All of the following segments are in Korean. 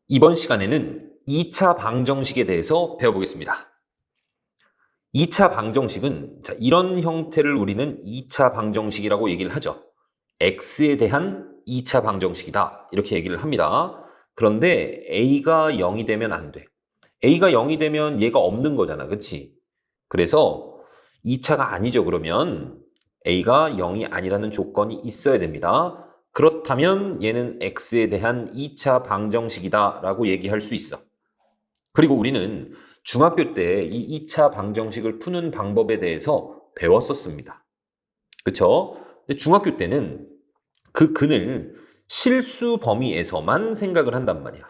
이번 시간에는 2차 방정식에 대해서 배워보겠습니다. 2차 방정식은 이런 형태를 우리는 2차 방정식이라고 얘기를 하죠. x에 대한 2차 방정식이다 이렇게 얘기를 합니다. 그런데 a가 0이 되면 안 돼. a가 0이 되면 얘가 없는 거잖아. 그치? 그래서 2차가 아니죠. 그러면 a가 0이 아니라는 조건이 있어야 됩니다. 그렇다면 얘는 x에 대한 2차 방정식이다 라고 얘기할 수 있어. 그리고 우리는 중학교 때 이 2차 방정식을 푸는 방법에 대해서 배웠었습니다. 그쵸? 근데 중학교 때는 그 근을 실수 범위에서만 생각을 한단 말이야.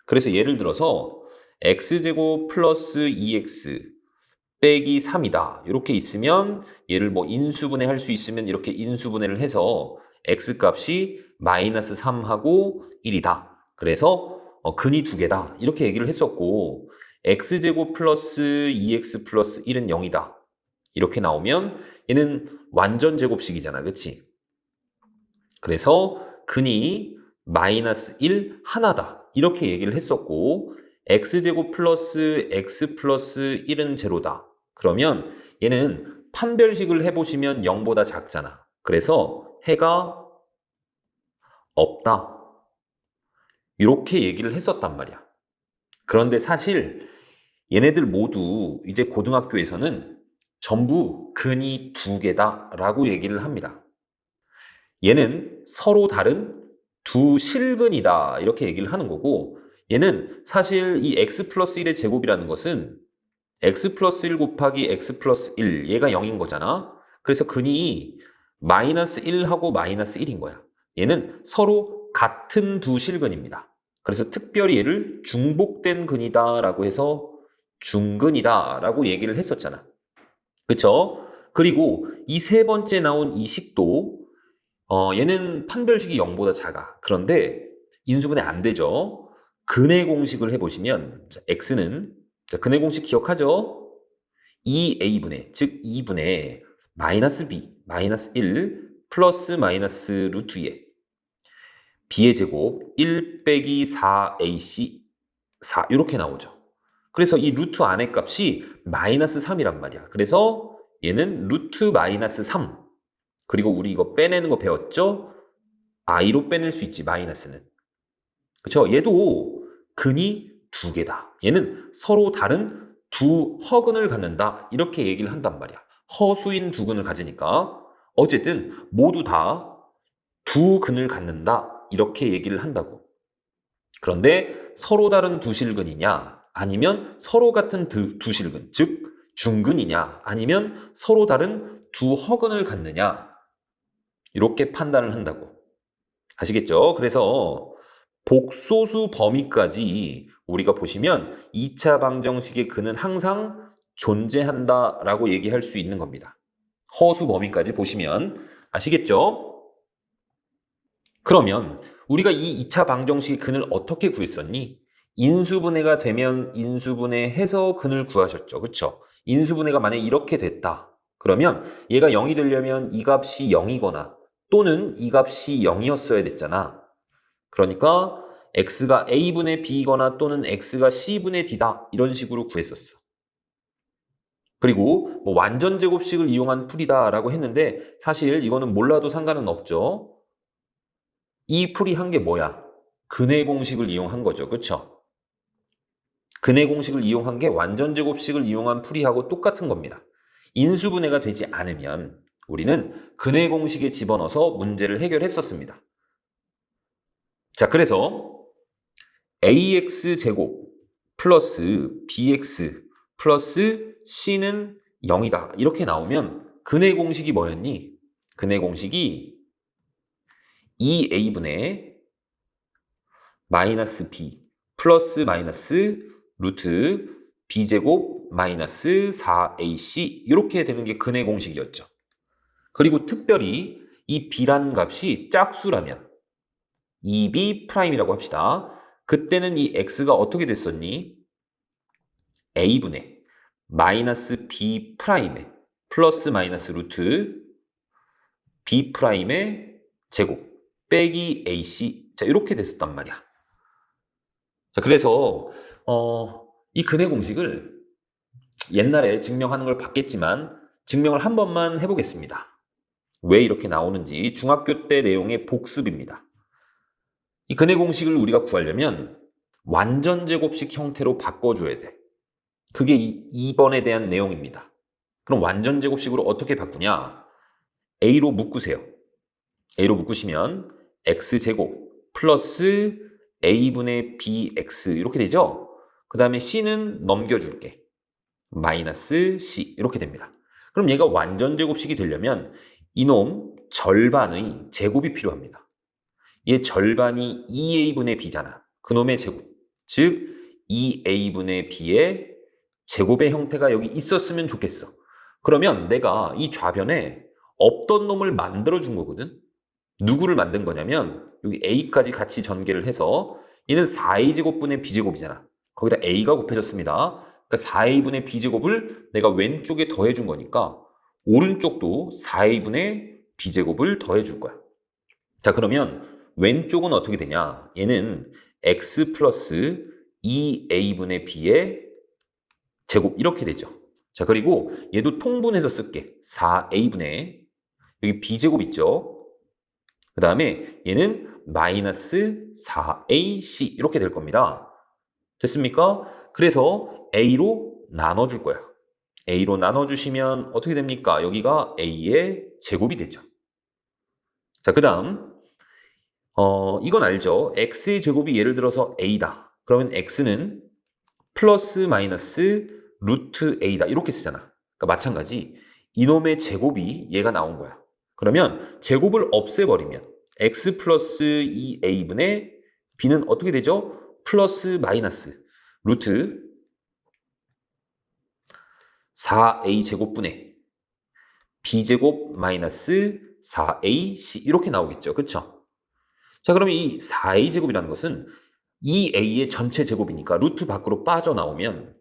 그래서 예를 들어서 x제곱 플러스 2x 빼기 3이다. 이렇게 있으면 얘를 뭐 인수분해 할 수 있으면 이렇게 인수분해를 해서 x 값이 마이너스 3하고 1이다. 그래서 근이 두 개다. 이렇게 얘기를 했었고 x제곱 플러스 2x 플러스 1은 0이다. 이렇게 나오면 얘는 완전 제곱식이잖아. 그치? 그래서 근이 마이너스 1 하나다. 이렇게 얘기를 했었고 x제곱 플러스 x 플러스 1은 제로다. 그러면 얘는 판별식을 해보시면 0보다 작잖아. 그래서 해가 없다. 이렇게 얘기를 했었단 말이야. 그런데 사실 얘네들 모두 이제 고등학교에서는 전부 근이 두 개다라고 얘기를 합니다. 얘는 서로 다른 두 실근이다 이렇게 얘기를 하는 거고 얘는 사실 이 x 플러스 1의 제곱이라는 것은 x 플러스 1 곱하기 x 플러스 1 얘가 0인 거잖아. 그래서 근이 마이너스 1하고 마이너스 1인 거야. 얘는 서로 같은 두 실근입니다. 그래서 특별히 얘를 중복된 근이다 라고 해서 중근이다 라고 얘기를 했었잖아. 그쵸? 그리고 이 세 번째 나온 이 식도 얘는 판별식이 0보다 작아. 그런데 인수분해 안 되죠. 근의 공식을 해보시면 x는 근의 공식 기억하죠? 2a분의 즉 2분의 마이너스 b 마이너스 1 플러스 마이너스 루트 2에 b의 제곱 1 빼기 4ac 4 이렇게 나오죠. 그래서 이 루트 안의 값이 마이너스 3이란 말이야. 그래서 얘는 루트 마이너스 3 그리고 우리 이거 빼내는 거 배웠죠? i로 빼낼 수 있지, 마이너스는. 그쵸? 얘도 근이 두 개다. 얘는 서로 다른 두 허근을 갖는다. 이렇게 얘기를 한단 말이야. 허수인 두 근을 가지니까. 어쨌든 모두 다 두 근을 갖는다. 이렇게 얘기를 한다고. 그런데 서로 다른 두 실근이냐? 아니면 서로 같은 두 실근, 즉 중근이냐? 아니면 서로 다른 두 허근을 갖느냐? 이렇게 판단을 한다고. 아시겠죠? 그래서 복소수 범위까지 우리가 보시면 2차 방정식의 근은 항상 존재한다라고 얘기할 수 있는 겁니다. 허수 범위까지 보시면 아시겠죠? 그러면 우리가 이 2차 방정식의 근을 어떻게 구했었니? 인수분해가 되면 인수분해해서 근을 구하셨죠. 그쵸? 인수분해가 만약에 이렇게 됐다. 그러면 얘가 0이 되려면 이 값이 0이거나 또는 이 값이 0이었어야 됐잖아. 그러니까 x가 a분의 b거나 또는 x가 c분의 d다. 이런 식으로 구했었어. 그리고 뭐 완전 제곱식을 이용한 풀이다라고 했는데 사실 이거는 몰라도 상관은 없죠. 이 풀이 한 게 뭐야? 근의 공식을 이용한 거죠. 그쵸? 근의 공식을 이용한 게 완전 제곱식을 이용한 풀이하고 똑같은 겁니다. 인수분해가 되지 않으면 우리는 근의 공식에 집어넣어서 문제를 해결했었습니다. 자, 그래서 ax제곱 플러스 bx 플러스 c는 0이다. 이렇게 나오면 근의 공식이 뭐였니? 근의 공식이 2a분의 마이너스 b 플러스 마이너스 루트 b제곱 마이너스 4ac 이렇게 되는 게 근의 공식이었죠. 그리고 특별히 이 b라는 값이 짝수라면 2b 프라임이라고 합시다. 그때는 이 x가 어떻게 됐었니? a분의 마이너스 b 프라임의 플러스 마이너스 루트 b 프라임의 제곱 빼기 ac 자 이렇게 됐었단 말이야. 자, 그래서 이 근해 공식을 옛날에 증명하는 걸 봤겠지만 증명을 한 번만 해보겠습니다. 왜 이렇게 나오는지 중학교 때 내용의 복습입니다. 이 근해 공식을 우리가 구하려면 완전 제곱식 형태로 바꿔줘야 돼. 그게 2번에 대한 내용입니다. 그럼 완전 제곱식으로 어떻게 바꾸냐? A로 묶으세요. A로 묶으시면 X제곱 플러스 A분의 BX 이렇게 되죠? 그 다음에 C는 넘겨줄게. 마이너스 C 이렇게 됩니다. 그럼 얘가 완전 제곱식이 되려면 이놈 절반의 제곱이 필요합니다. 얘 절반이 2A분의 B잖아. 그놈의 제곱. 즉 2A분의 B의 제곱의 형태가 여기 있었으면 좋겠어. 그러면 내가 이 좌변에 없던 놈을 만들어준 거거든. 누구를 만든 거냐면 여기 A까지 같이 전개를 해서 얘는 4A제곱분의 B제곱이잖아. 거기다 A가 곱해졌습니다. 그러니까 4A분의 B제곱을 내가 왼쪽에 더해준 거니까 오른쪽도 4A분의 B제곱을 더해줄 거야. 자, 그러면 왼쪽은 어떻게 되냐? 얘는 X 플러스 2A분의 B의 제곱 이렇게 되죠. 자, 그리고 얘도 통분해서 쓸게. 4A분의 여기 B제곱 있죠? 그 다음에 얘는 마이너스 4AC 이렇게 될 겁니다. 됐습니까? 그래서 A로 나눠줄 거야. A로 나눠주시면 어떻게 됩니까? 여기가 A의 제곱이 되죠. 자, 그 다음 이건 알죠? X의 제곱이 예를 들어서 A다. 그러면 X는 플러스 마이너스 루트 A다. 이렇게 쓰잖아. 그러니까 마찬가지 이놈의 제곱이 얘가 나온 거야. 그러면 제곱을 없애버리면 x 플러스 2a분의 b는 어떻게 되죠? 플러스 마이너스 루트 4a 제곱분의 b제곱 마이너스 4ac 이렇게 나오겠죠. 그렇죠? 자, 그러면 이 4a 제곱이라는 것은 2a의 전체 제곱이니까 루트 밖으로 빠져나오면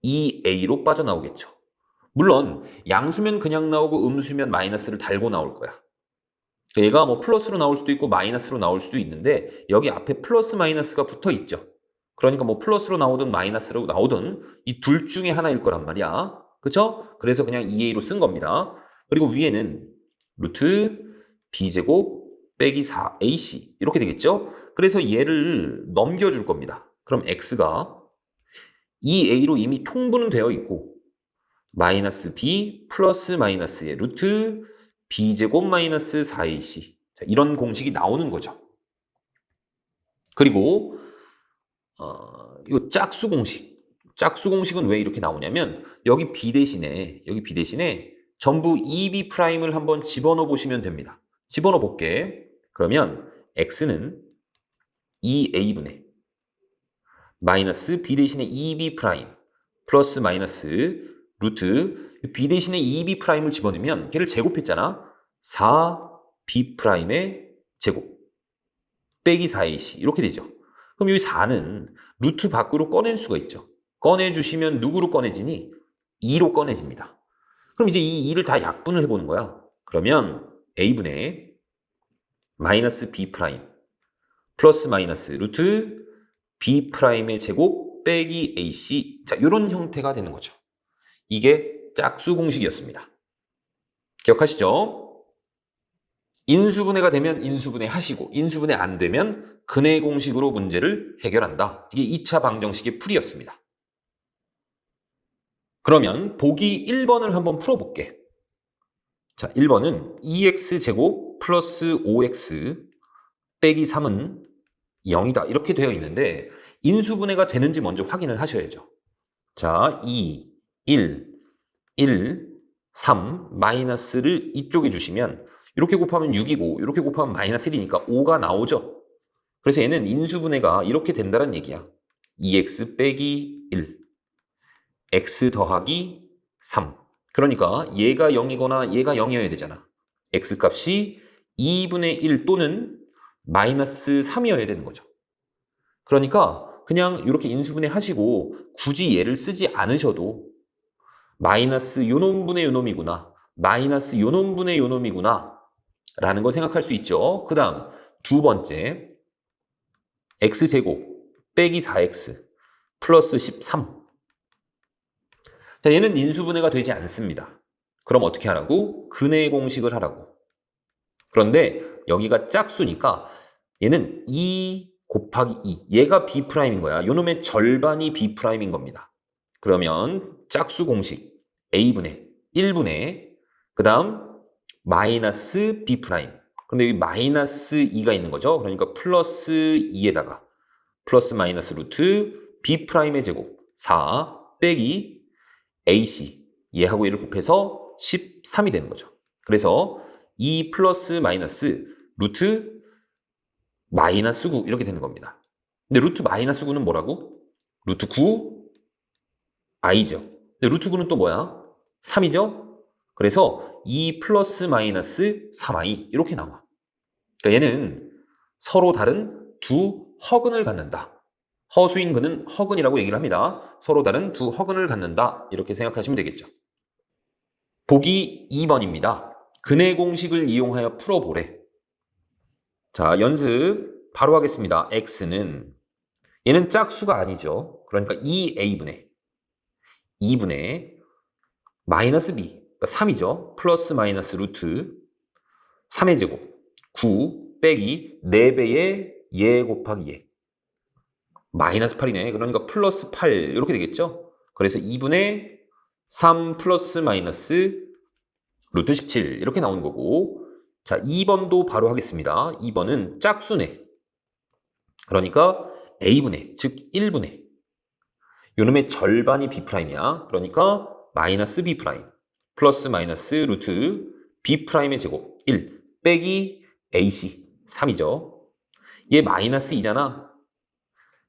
2a로 빠져나오겠죠. 물론 양수면 그냥 나오고 음수면 마이너스를 달고 나올 거야. 얘가 뭐 플러스로 나올 수도 있고 마이너스로 나올 수도 있는데 여기 앞에 플러스 마이너스가 붙어 있죠. 그러니까 뭐 플러스로 나오든 마이너스로 나오든 이 둘 중에 하나일 거란 말이야. 그쵸? 그래서 그냥 2a로 쓴 겁니다. 그리고 위에는 루트 b제곱 빼기 4ac 이렇게 되겠죠? 그래서 얘를 넘겨줄 겁니다. 그럼 x가 2a로 이미 통분은 되어 있고 마이너스 b 플러스 마이너스의 루트 b제곱 마이너스 4ac 자, 이런 공식이 나오는 거죠. 그리고 이 짝수 공식. 짝수 공식은 왜 이렇게 나오냐면 여기 b 대신에 전부 2b 프라임을 한번 집어넣어 보시면 됩니다. 집어넣어 볼게. 그러면 x는 2a분의 마이너스 b 대신에 2b 프라임 플러스 마이너스 루트 b 대신에 2b 프라임을 집어넣으면 걔를 제곱했잖아. 4b 프라임의 제곱 빼기 4ac 이렇게 되죠. 그럼 여기 4는 루트 밖으로 꺼낼 수가 있죠. 꺼내주시면 누구로 꺼내지니? 2로 꺼내집니다. 그럼 이제 이 2를 다 약분을 해보는 거야. 그러면 a분의 마이너스 b 프라임 플러스 마이너스 루트 b 프라임의 제곱 빼기 ac 자 이런 형태가 되는 거죠. 이게 짝수 공식이었습니다. 기억하시죠? 인수분해가 되면 인수분해 하시고 인수분해 안 되면 근해 공식으로 문제를 해결한다. 이게 2차 방정식의 풀이였습니다. 그러면 보기 1번을 한번 풀어볼게. 자, 1번은 2x제곱 플러스 5x 빼기 3은 0이다. 이렇게 되어 있는데 인수분해가 되는지 먼저 확인을 하셔야죠. 자, 2, 1, 3 마이너스를 이쪽에 주시면 이렇게 곱하면 6이고 이렇게 곱하면 마이너스 1이니까 5가 나오죠. 그래서 얘는 인수분해가 이렇게 된다는 얘기야. 2x 빼기 1 x 더하기 3 그러니까 얘가 0이거나 얘가 0이어야 되잖아. x값이 2분의 1 또는 마이너스 3이어야 되는 거죠. 그러니까 그냥 이렇게 인수분해 하시고 굳이 얘를 쓰지 않으셔도 마이너스 요놈분의 요놈이구나. 마이너스 요놈분의 요놈이구나. 라는 거 생각할 수 있죠. 그 다음 두 번째 x제곱 빼기 4x 플러스 13. 자, 얘는 인수분해가 되지 않습니다. 그럼 어떻게 하라고? 근해 공식을 하라고. 그런데 여기가 짝수니까 얘는 2 곱하기 2. 얘가 B'인 거야. 요놈의 절반이 B'인 겁니다. 그러면 짝수 공식 A분의 1분의 그 다음 마이너스 B'. 근데 여기 마이너스 2가 있는 거죠. 그러니까 플러스 2에다가 플러스 마이너스 루트 B'의 제곱 4 빼기 AC 얘하고 얘를 곱해서 13이 되는 거죠. 그래서 2 플러스 마이너스 루트 마이너스 9 이렇게 되는 겁니다. 근데 루트 마이너스 9는 뭐라고? 루트 9 i죠. 근데 루트 9는 또 뭐야? 3이죠? 그래서 2 플러스 마이너스 3i 이렇게 나와. 그러니까 얘는 서로 다른 두 허근을 갖는다. 허수인 근은 허근이라고 얘기를 합니다. 서로 다른 두 허근을 갖는다. 이렇게 생각하시면 되겠죠. 보기 2번입니다. 근해 공식을 이용하여 풀어보래. 자, 연습 바로 하겠습니다. x는 얘는 짝수가 아니죠. 그러니까 2a분의 2분의 마이너스 b 그러니까 3이죠. 플러스 마이너스 루트 3의 제곱 9 빼기 4배의 예 곱하기 예 마이너스 8이네. 그러니까 플러스 8 이렇게 되겠죠. 그래서 2분의 3 플러스 마이너스 루트 17 이렇게 나오는 거고 자 2번도 바로 하겠습니다. 2번은 짝수네. 그러니까 a분의 즉 1분의 요놈의 절반이 B'이야. 그러니까 마이너스 B' 플러스 마이너스 루트 B'의 제곱 1 빼기 AC 3이죠. 얘 마이너스 2잖아.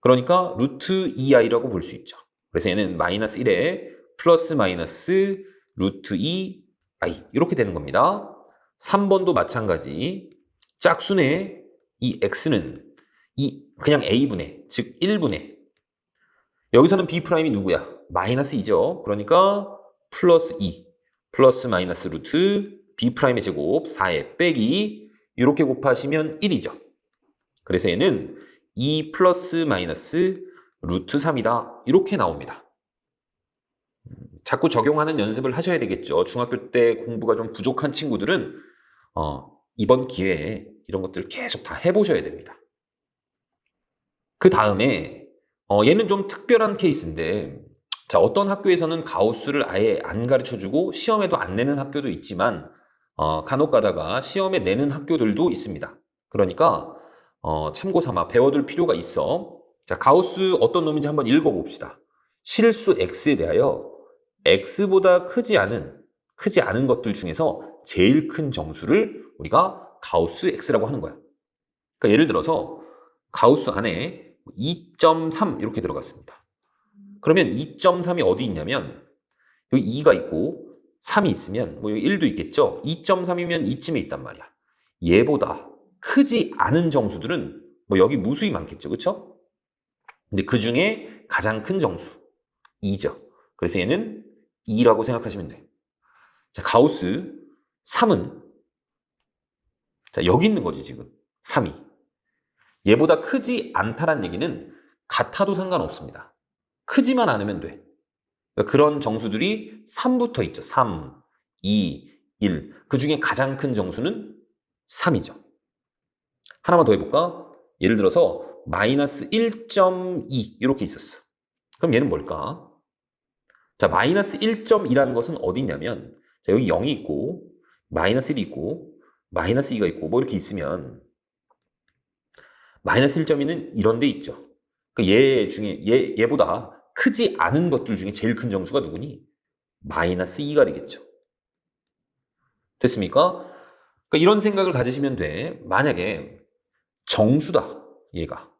그러니까 루트 2i라고 볼 수 있죠. 그래서 얘는 마이너스 1에 플러스 마이너스 루트 2i 이렇게 되는 겁니다. 3번도 마찬가지. 짝수네 이 x는 그냥 a분의 즉 1분의 여기서는 B'이 누구야? 마이너스 2죠. 그러니까 플러스 2 플러스 마이너스 루트 B'의 제곱 4에 빼기 이렇게 곱하시면 1이죠. 그래서 얘는 2 플러스 마이너스 루트 3이다. 이렇게 나옵니다. 자꾸 적용하는 연습을 하셔야 되겠죠. 중학교 때 공부가 좀 부족한 친구들은 이번 기회에 이런 것들을 계속 다 해보셔야 됩니다. 그 다음에 얘는 좀 특별한 케이스인데 자 어떤 학교에서는 가우스를 아예 안 가르쳐주고 시험에도 안 내는 학교도 있지만 간혹 가다가 시험에 내는 학교들도 있습니다. 그러니까 참고 삼아 배워둘 필요가 있어. 자 가우스 어떤 놈인지 한번 읽어봅시다. 실수 x에 대하여 x보다 크지 않은 것들 중에서 제일 큰 정수를 우리가 가우스 x라고 하는 거야. 그러니까 예를 들어서 가우스 안에 2.3 이렇게 들어갔습니다. 그러면 2.3이 어디 있냐면 여기 2가 있고 3이 있으면 뭐 여기 1도 있겠죠. 2.3이면 이쯤에 있단 말이야. 얘보다 크지 않은 정수들은 뭐 여기 무수히 많겠죠. 그렇죠? 근데 그 중에 가장 큰 정수 2죠. 그래서 얘는 2라고 생각하시면 돼. 자, 가우스 3은 자, 여기 있는 거지 지금. 3이. 얘보다 크지 않다란 얘기는 같아도 상관없습니다. 크지만 않으면 돼. 그러니까 그런 정수들이 3부터 있죠. 3, 2, 1. 그 중에 가장 큰 정수는 3이죠. 하나만 더 해볼까? 예를 들어서 마이너스 1.2 이렇게 있었어. 그럼 얘는 뭘까? 자, 마이너스 1.2라는 것은 어디 있냐면 자, 여기 0이 있고 마이너스 1이 있고 마이너스 2가 있고 뭐 이렇게 있으면 마이너스 1.2는 이런 데 있죠. 그러니까 얘 중에 얘보다 크지 않은 것들 중에 제일 큰 정수가 누구니? 마이너스 2가 되겠죠. 됐습니까? 그러니까 이런 생각을 가지시면 돼. 만약에 정수다, 얘가.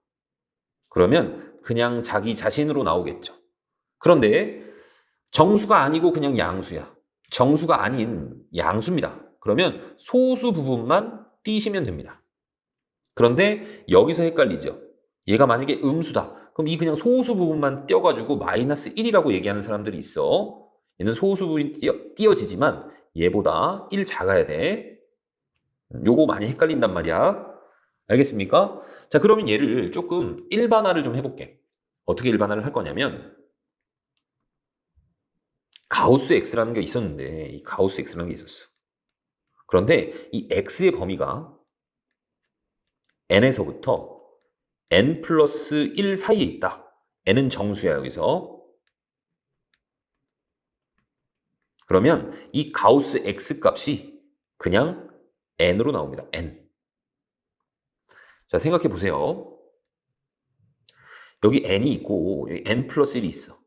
그러면 그냥 자기 자신으로 나오겠죠. 그런데 정수가 아니고 그냥 양수야. 정수가 아닌 양수입니다. 그러면 소수 부분만 띄시면 됩니다. 그런데 여기서 헷갈리죠. 얘가 만약에 음수다. 그럼 이 그냥 소수 부분만 띄어가지고 마이너스 1이라고 얘기하는 사람들이 있어. 얘는 소수 부분이 띄어지지만 얘보다 1 작아야 돼. 요거 많이 헷갈린단 말이야. 알겠습니까? 자, 그러면 얘를 조금 일반화를 좀 해볼게. 어떻게 일반화를 할 거냐면 가우스 X라는 게 있었는데 이 가우스 X라는 게 있었어. 그런데 이 X의 범위가 n에서부터 n 플러스 1 사이에 있다. n은 정수야 여기서. 그러면 이 가우스 X 값이 그냥 n으로 나옵니다. n. 자, 생각해 보세요. 여기 n이 있고 여기 n 플러스 1이 있어.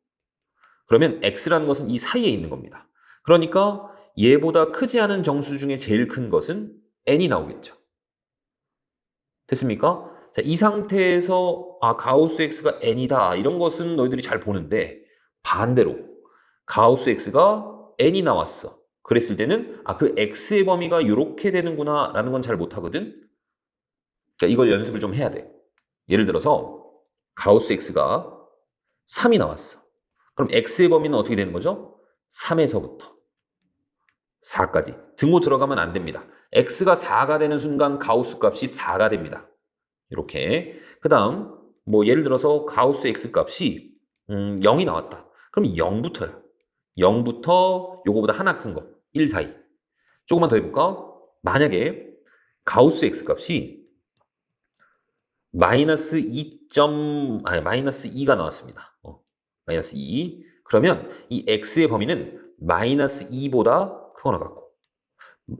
그러면 x라는 것은 이 사이에 있는 겁니다. 그러니까 얘보다 크지 않은 정수 중에 제일 큰 것은 n이 나오겠죠. 됐습니까? 자, 이 상태에서 가우스 x가 n이다 이런 것은 너희들이 잘 보는데 반대로 가우스 x가 n이 나왔어. 그랬을 때는 그 x의 범위가 이렇게 되는구나 라는 건 잘 못하거든. 그러니까 이걸 연습을 좀 해야 돼. 예를 들어서 가우스 x가 3이 나왔어. 그럼 x의 범위는 어떻게 되는 거죠? 3에서부터 4까지. 등호 들어가면 안 됩니다. x가 4가 되는 순간 가우스 값이 4가 됩니다. 이렇게. 그 다음 뭐 예를 들어서 가우스 x 값이 0이 나왔다. 그럼 0부터야. 0부터 요거보다 하나 큰 거. 1 사이. 조금만 더 해볼까? 만약에 가우스 x 값이 마이너스 2가 나왔습니다. 마이너스 2. 그러면 이 x의 범위는 마이너스 2보다 크거나 같고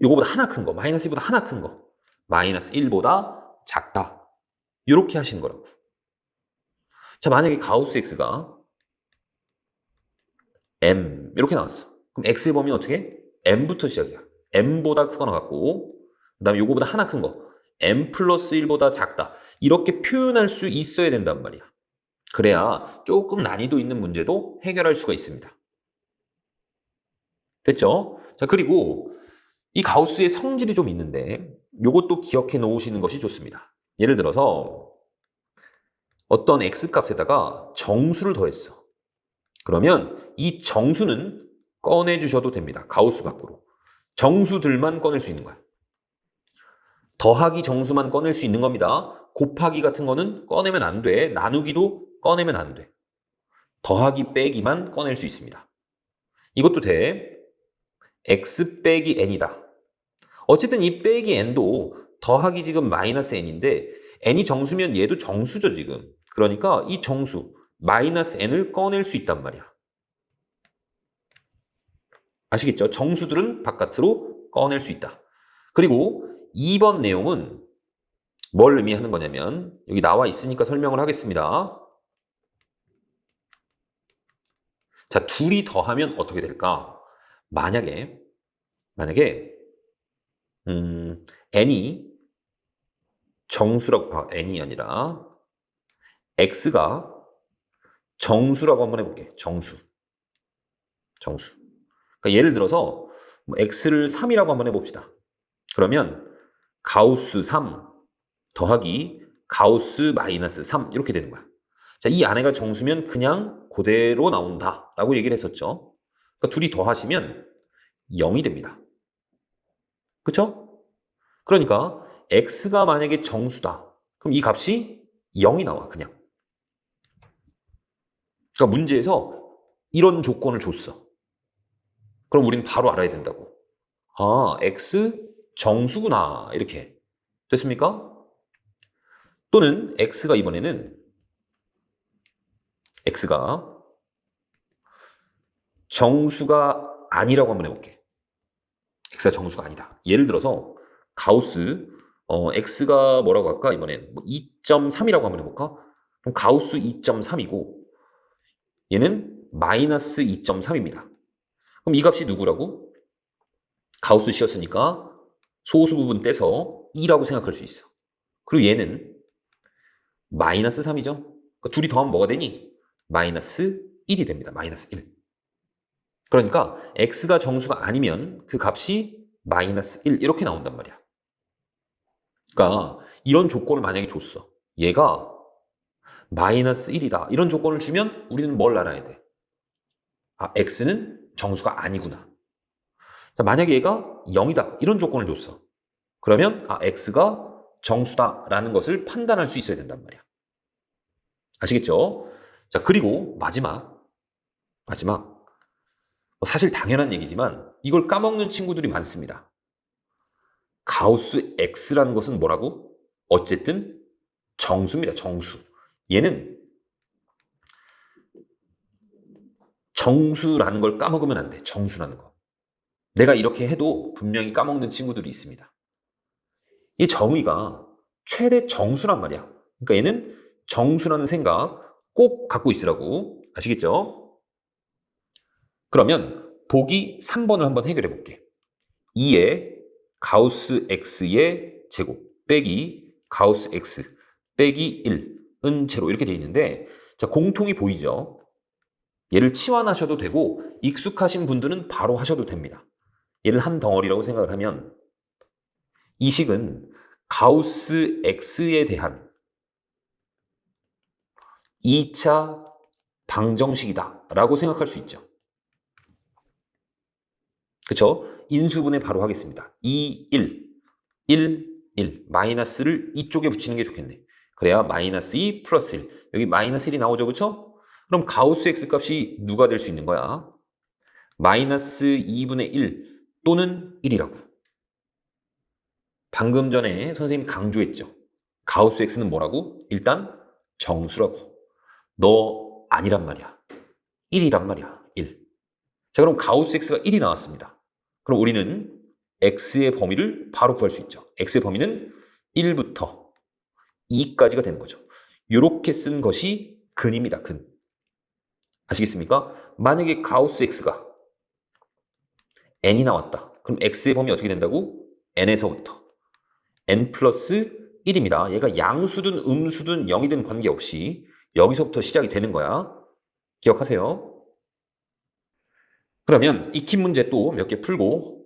요거보다 하나 큰 거, 마이너스 2보다 하나 큰 거, 마이너스 1보다 작다. 이렇게 하시는 거라고. 자, 만약에 가우스 x가 m 이렇게 나왔어. 그럼 x의 범위는 어떻게 해? m부터 시작이야. m보다 크거나 같고 그 다음에 요거보다 하나 큰 거, m 플러스 1보다 작다. 이렇게 표현할 수 있어야 된단 말이야. 그래야 조금 난이도 있는 문제도 해결할 수가 있습니다. 됐죠? 자, 그리고 이 가우스의 성질이 좀 있는데 요것도 기억해 놓으시는 것이 좋습니다. 예를 들어서 어떤 x값에다가 정수를 더했어. 그러면 이 정수는 꺼내주셔도 됩니다. 가우스 밖으로. 정수들만 꺼낼 수 있는 거야. 더하기 정수만 꺼낼 수 있는 겁니다. 곱하기 같은 거는 꺼내면 안 돼. 나누기도 꺼내면 안 돼. 더하기 빼기만 꺼낼 수 있습니다. 이것도 돼. x 빼기 n이다. 어쨌든 이 빼기 n도 더하기 지금 마이너스 n인데 n이 정수면 얘도 정수죠 지금. 그러니까 이 정수 마이너스 n을 꺼낼 수 있단 말이야. 아시겠죠? 정수들은 바깥으로 꺼낼 수 있다. 그리고 2번 내용은 뭘 의미하는 거냐면 여기 나와 있으니까 설명을 하겠습니다. 자, 둘이 더하면 어떻게 될까? 만약에 n이 정수라고 n이 아니라 x가 정수라고 한번 해볼게. 정수. 그러니까 예를 들어서 x를 3이라고 한번 해봅시다. 그러면 가우스 3 더하기 가우스 마이너스 3 이렇게 되는 거야. 자, 이 안에가 정수면 그냥 그대로 나온다라고 얘기를 했었죠. 그러니까 둘이 더하시면 0이 됩니다. 그렇죠? 그러니까 x가 만약에 정수다. 그럼 이 값이 0이 나와 그냥. 그러니까 문제에서 이런 조건을 줬어. 그럼 우리는 바로 알아야 된다고. x 정수구나 이렇게. 됐습니까? 또는 x가 이번에는 x가 정수가 아니라고 한번 해볼게. x가 정수가 아니다. 예를 들어서 가우스 x가 뭐라고 할까? 이번엔 2.3이라고 한번 해볼까? 그럼 가우스 2.3이고 얘는 마이너스 2.3입니다. 그럼 이 값이 누구라고? 가우스 씌었으니까 소수 부분 떼서 2라고 생각할 수 있어. 그리고 얘는 마이너스 3이죠. 그러니까 둘이 더하면 뭐가 되니? 마이너스 1이 됩니다. 마이너스 1. 그러니까 x가 정수가 아니면 그 값이 마이너스 1 이렇게 나온단 말이야. 그러니까 이런 조건을 만약에 줬어. 얘가 마이너스 1이다. 이런 조건을 주면 우리는 뭘 알아야 돼? x는 정수가 아니구나. 자, 만약에 얘가 0이다. 이런 조건을 줬어. 그러면 x가 정수다라는 것을 판단할 수 있어야 된단 말이야. 아시겠죠? 자, 그리고 마지막. 사실 당연한 얘기지만 이걸 까먹는 친구들이 많습니다. 가우스 X라는 것은 뭐라고? 어쨌든 정수입니다. 정수. 얘는 정수라는 걸 까먹으면 안 돼. 정수라는 거. 내가 이렇게 해도 분명히 까먹는 친구들이 있습니다. 이 정의가 최대 정수란 말이야. 그러니까 얘는 정수라는 생각 꼭 갖고 있으라고. 아시겠죠? 그러면 보기 3번을 한번 해결해 볼게. 2의 가우스 X의 제곱 빼기 가우스 X 빼기 1은 제로 이렇게 돼 있는데, 자, 공통이 보이죠? 얘를 치환하셔도 되고 익숙하신 분들은 바로 하셔도 됩니다. 얘를 한 덩어리라고 생각을 하면 이 식은 가우스 X에 대한 2차 방정식이다 라고 생각할 수 있죠. 그쵸? 인수분해 바로 하겠습니다. 2, 1, 마이너스를 이쪽에 붙이는 게 좋겠네. 그래야 마이너스 2 플러스 1. 여기 마이너스 1이 나오죠, 그쵸? 그럼 가우스 X 값이 누가 될 수 있는 거야? 마이너스 2분의 1 또는 1이라고. 방금 전에 선생님이 강조했죠. 가우스 X는 뭐라고? 일단 정수라고. 너 아니란 말이야. 1이란 말이야. 1. 자, 그럼 가우스 X가 1이 나왔습니다. 그럼 우리는 X의 범위를 바로 구할 수 있죠. X의 범위는 1부터 2까지가 되는 거죠. 이렇게 쓴 것이 근입니다. 근. 아시겠습니까? 만약에 가우스 X가 n이 나왔다. 그럼 X의 범위 어떻게 된다고? n에서부터 n 플러스 1입니다. 얘가 양수든 음수든 0이든 관계없이 여기서부터 시작이 되는 거야. 기억하세요. 그러면 익힌 문제 또 몇 개 풀고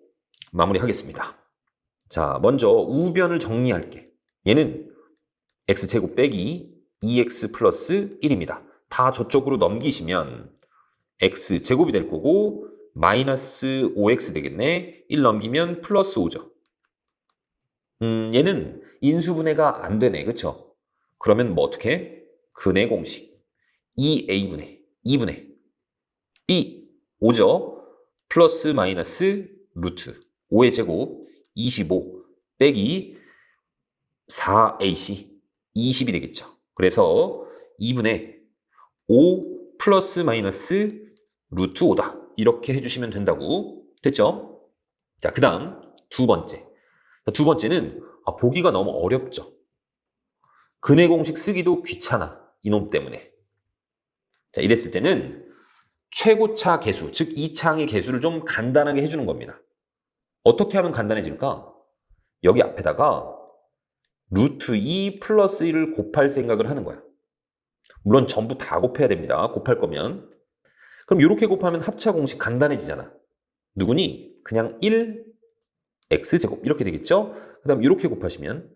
마무리하겠습니다. 자, 먼저 우변을 정리할게. 얘는 x제곱 빼기 2x 플러스 1입니다. 다 저쪽으로 넘기시면 x제곱이 될 거고 마이너스 5x 되겠네. 1 넘기면 플러스 5죠. 얘는 인수분해가 안 되네. 그쵸? 그러면 뭐 어떻게? 근의 공식 2a분의 2분의 b 5죠. 플러스 마이너스 루트 5의 제곱 25 빼기 4ac 20이 되겠죠. 그래서 2분의 5 플러스 마이너스 루트 5다. 이렇게 해주시면 된다고. 됐죠? 자, 그 다음 두 번째. 두 번째는 보기가 너무 어렵죠. 근의 공식 쓰기도 귀찮아. 이놈 때문에. 자, 이랬을 때는 최고차 계수, 즉 2차항의 계수를 좀 간단하게 해주는 겁니다. 어떻게 하면 간단해질까? 여기 앞에다가 루트 2 플러스 1을 곱할 생각을 하는 거야. 물론 전부 다 곱해야 됩니다. 곱할 거면. 그럼 이렇게 곱하면 합차 공식 간단해지잖아. 누구니? 그냥 1 x제곱 이렇게 되겠죠? 그 다음 이렇게 곱하시면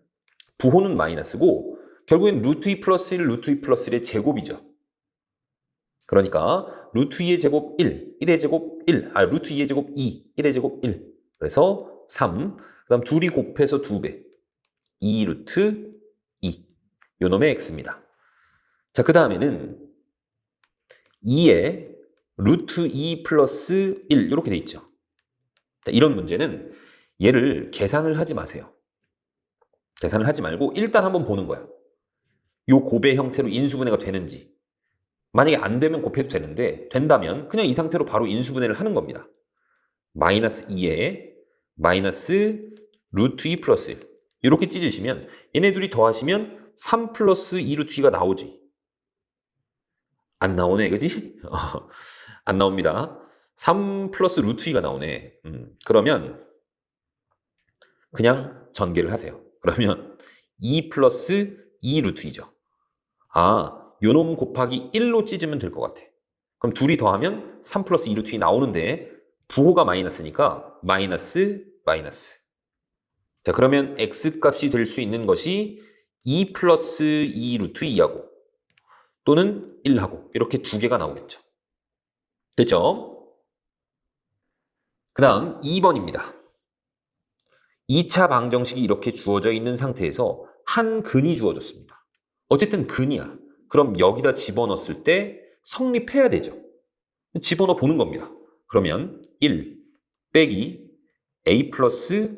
부호는 마이너스고 결국엔 루트 2 플러스 1, 루트 2 플러스 1의 제곱이죠. 그러니까 루트 2의 제곱 1, 1의 제곱 1, 루트 2의 제곱 2, 1의 제곱 1. 그래서 3, 그 다음 둘이 곱해서 2배. 2 루트 2. 요 놈의 x입니다. 자, 그 다음에는 2에 루트 2 플러스 1 이렇게 돼 있죠. 자, 이런 문제는 얘를 계산을 하지 마세요. 계산을 하지 말고 일단 한번 보는 거야. 요 곱의 형태로 인수분해가 되는지. 만약에 안 되면 곱해도 되는데 된다면 그냥 이 상태로 바로 인수분해를 하는 겁니다. 마이너스 2에 마이너스 루트 2 플러스 1 이렇게 찢으시면 얘네 둘이 더하시면 3 플러스 2 루트 2가 나오지. 안 나오네, 그지? 안 나옵니다. 3 플러스 루트 2가 나오네. 그러면 그냥 전개를 하세요. 그러면 2 플러스 2 루트 2죠. 요놈 곱하기 1로 찢으면 될 것 같아. 그럼 둘이 더하면 3 플러스 2 루트 2 나오는데 부호가 마이너스니까 마이너스 마이너스. 자, 그러면 x값이 될 수 있는 것이 2 플러스 2 루트 2하고 또는 1하고 이렇게 두 개가 나오겠죠. 됐죠? 그 다음 2번입니다. 2차 방정식이 이렇게 주어져 있는 상태에서 한 근이 주어졌습니다. 어쨌든 근이야. 그럼 여기다 집어넣었을 때 성립해야 되죠. 집어넣어 보는 겁니다. 그러면 1 빼기 a 플러스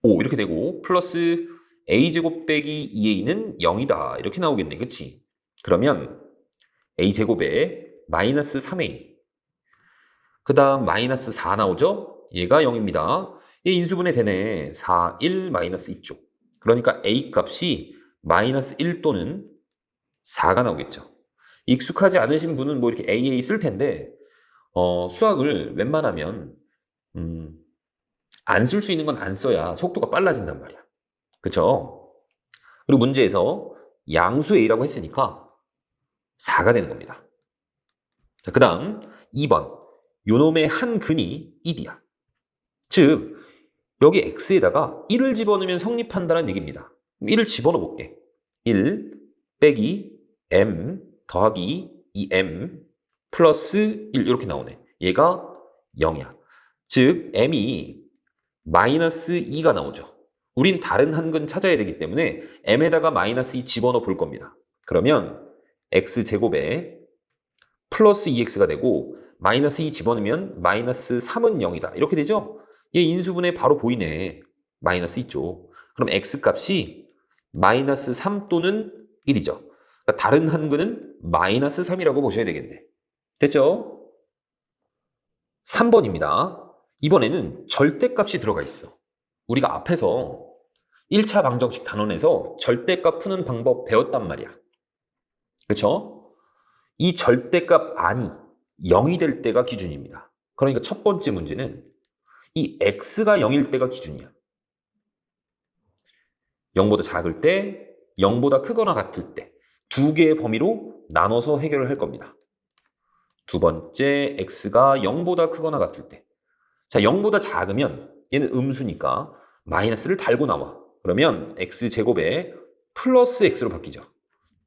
5 이렇게 되고 플러스 a제곱 빼기 2a는 0이다. 이렇게 나오겠네. 그치? 그러면 a제곱에 마이너스 3a 그 다음 마이너스 4 나오죠? 얘가 0입니다. 얘 인수분해 되네. 4, 1, 마이너스 2쪽. 그러니까 a 값이 마이너스 1 또는 4가 나오겠죠. 익숙하지 않으신 분은 뭐 이렇게 AA 쓸 텐데 수학을 웬만하면 안 쓸 수 있는 건 안 써야 속도가 빨라진단 말이야. 그쵸? 그리고 문제에서 양수 A라고 했으니까 4가 되는 겁니다. 자, 그 다음 2번. 요놈의 한 근이 1이야. 즉 여기 x에다가 1을 집어넣으면 성립한다는 얘기입니다. 1을 집어넣어 볼게. 1 빼기 m 더하기 2m 플러스 1 이렇게 나오네. 얘가 0이야. 즉 m이 마이너스 2가 나오죠. 우린 다른 한근 찾아야 되기 때문에 m에다가 마이너스 2 집어넣어 볼 겁니다. 그러면 x제곱에 플러스 2x가 되고 마이너스 2 집어넣으면 마이너스 3은 0이다. 이렇게 되죠? 얘 인수분해 바로 보이네. 마이너스 2죠. 그럼 x값이 마이너스 3 또는 1이죠. 그러니까 다른 한근은 마이너스 3이라고 보셔야 되겠네. 됐죠? 3번입니다. 이번에는 절대값이 들어가 있어. 우리가 앞에서 1차 방정식 단원에서 절대값 푸는 방법 배웠단 말이야. 그렇죠? 이 절대값 안이 0이 될 때가 기준입니다. 그러니까 첫 번째 문제는 이 x가 0일 때가 기준이야. 0보다 작을 때, 0보다 크거나 같을 때 두 개의 범위로 나눠서 해결을 할 겁니다. 두 번째, x가 0보다 크거나 같을 때. 자, 0보다 작으면 얘는 음수니까 마이너스를 달고 나와. 그러면 x제곱에 플러스 x로 바뀌죠.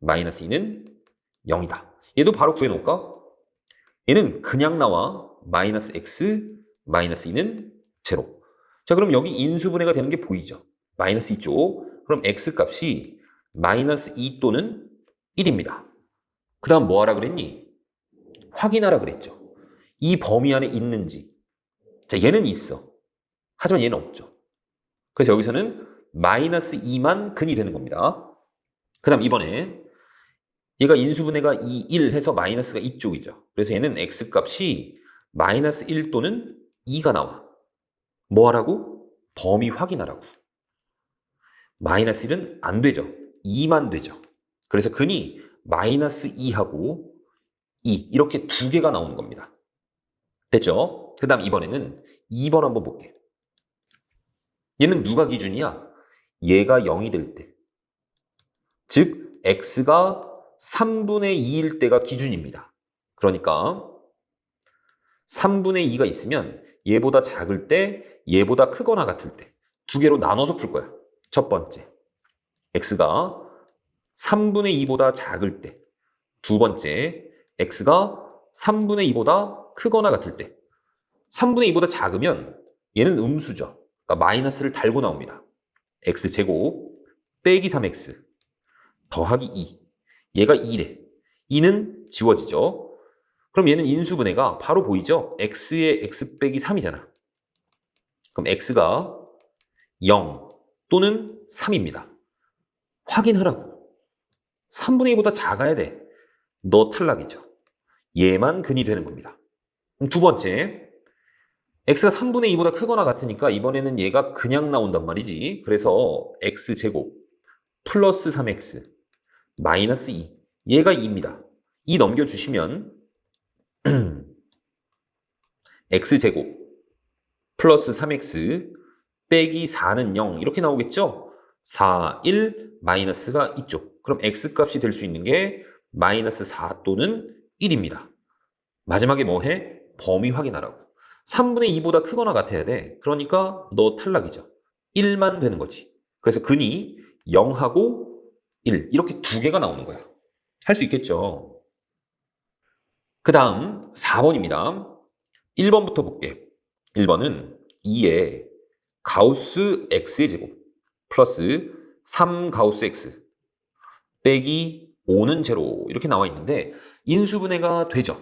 마이너스 2는 0이다. 얘도 바로 구해놓을까? 얘는 그냥 나와. 마이너스 x, 마이너스 2는 제로. 자, 그럼 여기 인수분해가 되는 게 보이죠? 마이너스 2쪽. 그럼 x값이 마이너스 2 또는 1입니다. 그 다음 뭐 하라 그랬니? 확인하라 그랬죠. 이 범위 안에 있는지. 자, 얘는 있어. 하지만 얘는 없죠. 그래서 여기서는 마이너스 2만 근이 되는 겁니다. 그 다음 이번에 얘가 인수분해가 2, 1 해서 마이너스가 이쪽이죠. 그래서 얘는 x값이 마이너스 1 또는 2가 나와. 뭐 하라고? 범위 확인하라고. 마이너스 1은 안 되죠. 2만 되죠. 그래서 근이 마이너스 2하고 2 이렇게 두 개가 나오는 겁니다. 됐죠? 그 다음 이번에는 2번 한번 볼게. 얘는 누가 기준이야? 얘가 0이 될 때. 즉 x가 3분의 2일 때가 기준입니다. 그러니까 3분의 2가 있으면 얘보다 작을 때, 얘보다 크거나 같을 때 두 개로 나눠서 풀 거야. 첫 번째, x가 3분의 2보다 작을 때. 두 번째, x가 3분의 2보다 크거나 같을 때. 3분의 2보다 작으면 얘는 음수죠. 그러니까 마이너스를 달고 나옵니다. x제곱 빼기 3x 더하기 2. 얘가 2래. 2는 지워지죠. 그럼 얘는 인수분해가 바로 보이죠? x의 x 빼기 3이잖아. 그럼 x가 0 또는 3입니다. 확인하라고. 3분의 2보다 작아야 돼. 너 탈락이죠. 얘만 근이 되는 겁니다. 그럼 두 번째, x가 3분의 2보다 크거나 같으니까 이번에는 얘가 그냥 나온단 말이지. 그래서 x제곱 플러스 3x 마이너스 2. 얘가 2입니다. 2 넘겨주시면 x제곱 플러스 3x 빼기 4는 0 이렇게 나오겠죠? 4, 1 마이너스가 이쪽. 그럼 x값이 될 수 있는 게 마이너스 4 또는 1입니다. 마지막에 뭐 해? 범위 확인하라고. 3분의 2보다 크거나 같아야 돼. 그러니까 너 탈락이죠. 1만 되는 거지. 그래서 근이 0하고 1 이렇게 두 개가 나오는 거야. 할 수 있겠죠. 그 다음 4번입니다. 1번부터 볼게. 1번은 2에 가우스 x의 제곱 플러스 3 가우스 x 빼기 5는 제로 이렇게 나와 있는데 인수분해가 되죠.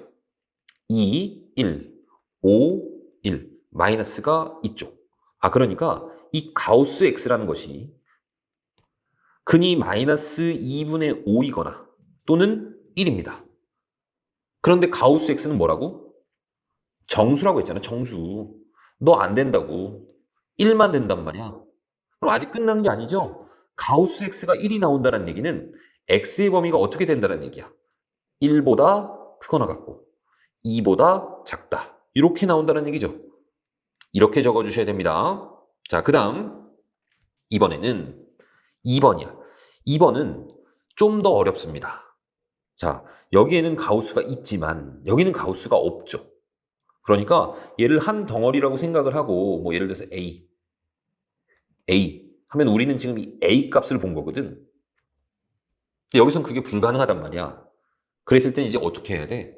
2, 1, 5, 1 마이너스가 이쪽. 그러니까 이 가우스 x라는 것이 근이 마이너스 2분의 5이거나 또는 1입니다. 그런데 가우스 x는 뭐라고? 정수라고 했잖아, 정수. 너 안 된다고. 1만 된단 말이야. 그럼 아직 끝난 게 아니죠? 가우스 x가 1이 나온다는 얘기는 x의 범위가 어떻게 된다는 얘기야. 1보다 크거나 같고 2보다 작다. 이렇게 나온다는 얘기죠. 이렇게 적어주셔야 됩니다. 자, 그 다음 이번에는 2번이야. 2번은 좀 더 어렵습니다. 자, 여기에는 가우스가 있지만 여기는 가우스가 없죠. 그러니까 얘를 한 덩어리라고 생각을 하고 뭐 예를 들어서 A 하면 우리는 지금 이 A 값을 본 거거든. 근데 여기선 그게 불가능하단 말이야. 그랬을 땐 이제 어떻게 해야 돼?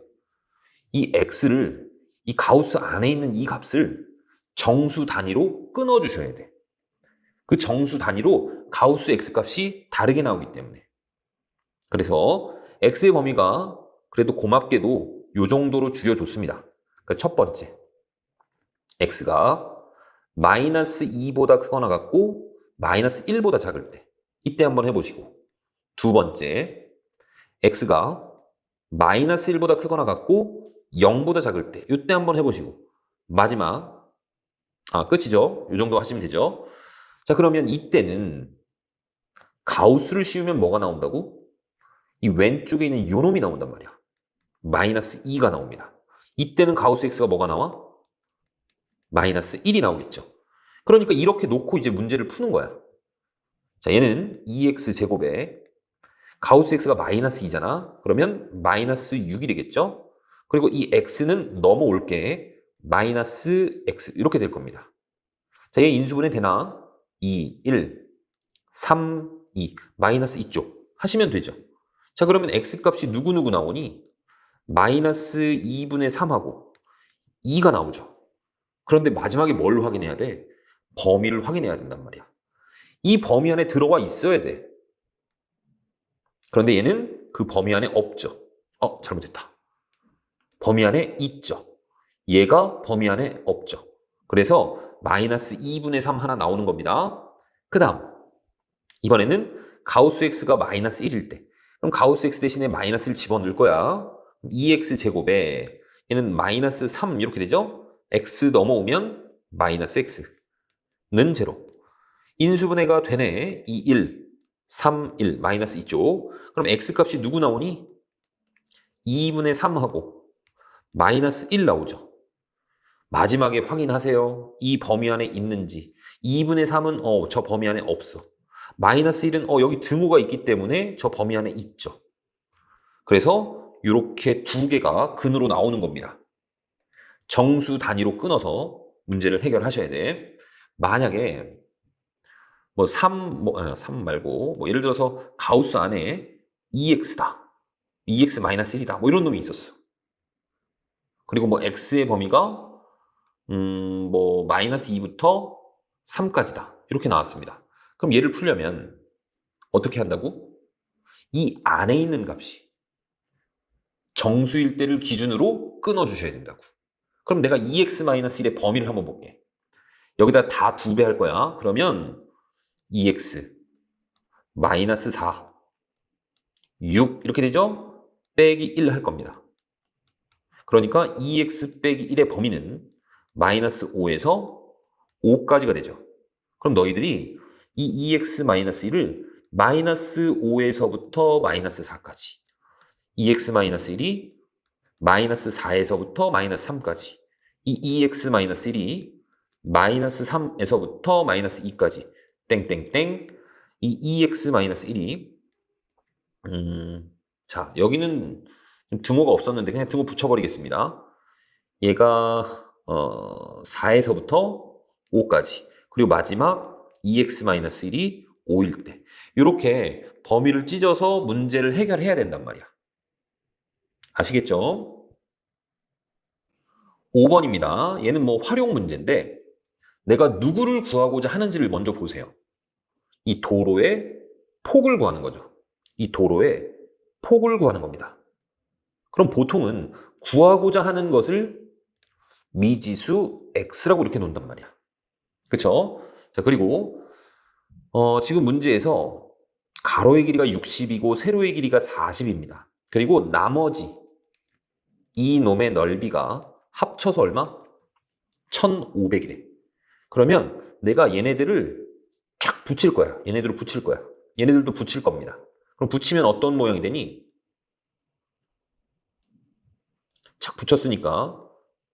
이 X를 이 가우스 안에 있는 이 값을 정수 단위로 끊어주셔야 돼. 그 정수 단위로 가우스 X 값이 다르게 나오기 때문에. 그래서 X의 범위가 그래도 고맙게도 이 정도로 줄여줬습니다. 그러니까 첫 번째, X가 마이너스 2보다 크거나 같고 마이너스 1보다 작을 때 이때 한번 해보시고, 두 번째, X가 마이너스 1보다 크거나 같고 0보다 작을 때 이때 한번 해보시고, 마지막, 끝이죠. 이 정도 하시면 되죠. 자, 그러면 이때는 가우스를 씌우면 뭐가 나온다고? 이 왼쪽에 있는 요 놈이 나온단 말이야. 마이너스 2가 나옵니다. 이때는 가우스 x가 뭐가 나와? 마이너스 1이 나오겠죠. 그러니까 이렇게 놓고 이제 문제를 푸는 거야. 자, 얘는 2x 제곱에 가우스 x가 마이너스 2잖아. 그러면 마이너스 6이 되겠죠. 그리고 이 x는 넘어올 게 마이너스 x 이렇게 될 겁니다. 자, 얘 인수분해 되나? 2, 1, 3, 2 마이너스 2쪽 하시면 되죠. 자, 그러면 x값이 누구누구 나오니? 마이너스 2분의 3하고 2가 나오죠. 그런데 마지막에 뭘 확인해야 돼? 범위를 확인해야 된단 말이야. 이 범위 안에 들어와 있어야 돼. 그런데 얘는 그 범위 안에 없죠. 잘못했다. 범위 안에 있죠. 얘가 범위 안에 없죠. 그래서 마이너스 2분의 3 하나 나오는 겁니다. 그 다음 이번에는 가우스 x가 마이너스 1일 때, 그럼 가우스 x 대신에 마이너스를 집어넣을 거야. 2x 제곱에 얘는 마이너스 3 이렇게 되죠? x 넘어오면 마이너스 x는 제로. 인수분해가 되네. 2, 1, 3, 1 마이너스 2쪽. 그럼 x값이 누구 나오니? 2분의 3하고 마이너스 1 나오죠. 마지막에 확인하세요. 이 범위 안에 있는지. 2분의 3은 저 범위 안에 없어. 마이너스 1은 여기 등호가 있기 때문에 저 범위 안에 있죠. 그래서 이렇게 두 개가 근으로 나오는 겁니다. 정수 단위로 끊어서 문제를 해결하셔야 돼. 만약에 3 말고 예를 들어서 가우스 안에 2x다. 2x-1이다. 이런 놈이 있었어. 그리고 x의 범위가 마이너스 2부터 3까지다. 이렇게 나왔습니다. 그럼 얘를 풀려면 어떻게 한다고? 이 안에 있는 값이 정수일 때를 기준으로 끊어주셔야 된다고. 그럼 내가 2x-1의 범위를 한번 볼게. 여기다 다 2배 할 거야. 그러면 2x 마이너스 4, 6 이렇게 되죠? 빼기 1 할 겁니다. 그러니까 2x 빼기 1의 범위는 마이너스 5에서 5까지가 되죠. 그럼 너희들이 이 2x-1을 마이너스 5에서부터 마이너스 4까지, 2x-1이 마이너스 4에서부터 마이너스 3까지, 이 2x-1이 마이너스 3에서부터 마이너스 2까지, 땡땡땡, 이 2x-1이 자, 여기는 등호가 없었는데 그냥 등호 붙여버리겠습니다. 얘가 4에서부터 5까지, 그리고 마지막 2x-1이 5일 때, 이렇게 범위를 찢어서 문제를 해결해야 된단 말이야. 아시겠죠? 5번입니다. 얘는 활용 문제인데 내가 누구를 구하고자 하는지를 먼저 보세요. 이 도로의 폭을 구하는 거죠. 이 도로의 폭을 구하는 겁니다. 그럼 보통은 구하고자 하는 것을 미지수 x라고 이렇게 놓는단 말이야. 그쵸? 자, 그리고 지금 문제에서 가로의 길이가 60이고 세로의 길이가 40입니다. 그리고 나머지 이 놈의 넓이가 합쳐서 얼마? 1500이래. 그러면 내가 얘네들을 쫙 붙일 거야. 얘네들을 붙일 거야. 얘네들도 붙일 겁니다. 그럼 붙이면 어떤 모양이 되니? 착 붙였으니까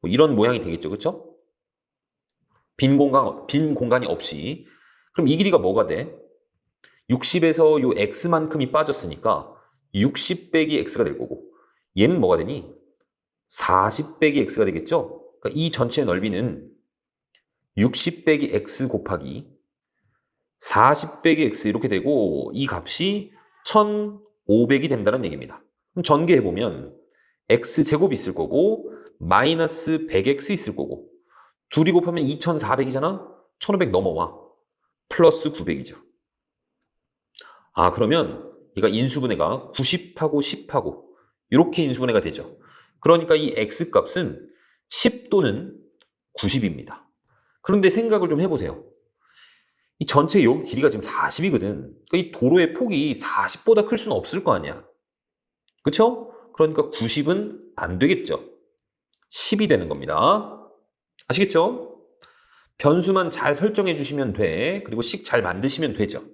뭐 이런 모양이 되겠죠. 그쵸? 빈 공간이 없이. 그럼 이 길이가 뭐가 돼? 60에서 요 x만큼이 빠졌으니까 60 빼기 x가 될 거고, 얘는 뭐가 되니? 40 빼기 x가 되겠죠? 그러니까 이 전체의 넓이는 60 빼기 x 곱하기 40 빼기 x 이렇게 되고, 이 값이 1500이 된다는 얘기입니다. 그럼 전개해보면 x제곱이 있을 거고 마이너스 100x 있을 거고, 둘이 곱하면 2400이잖아? 1500 넘어와. 플러스 900이죠. 아, 그러면 얘가 인수분해가 90하고 10하고 이렇게 인수분해가 되죠. 그러니까 이 x값은 10 또는 90입니다. 그런데 생각을 좀 해보세요. 이 전체 여기 길이가 지금 40이거든. 그러니까 이 도로의 폭이 40보다 클 수는 없을 거 아니야. 그쵸? 그러니까 90은 안 되겠죠. 10이 되는 겁니다. 아시겠죠? 변수만 잘 설정해 주시면 돼. 그리고 식 잘 만드시면 되죠.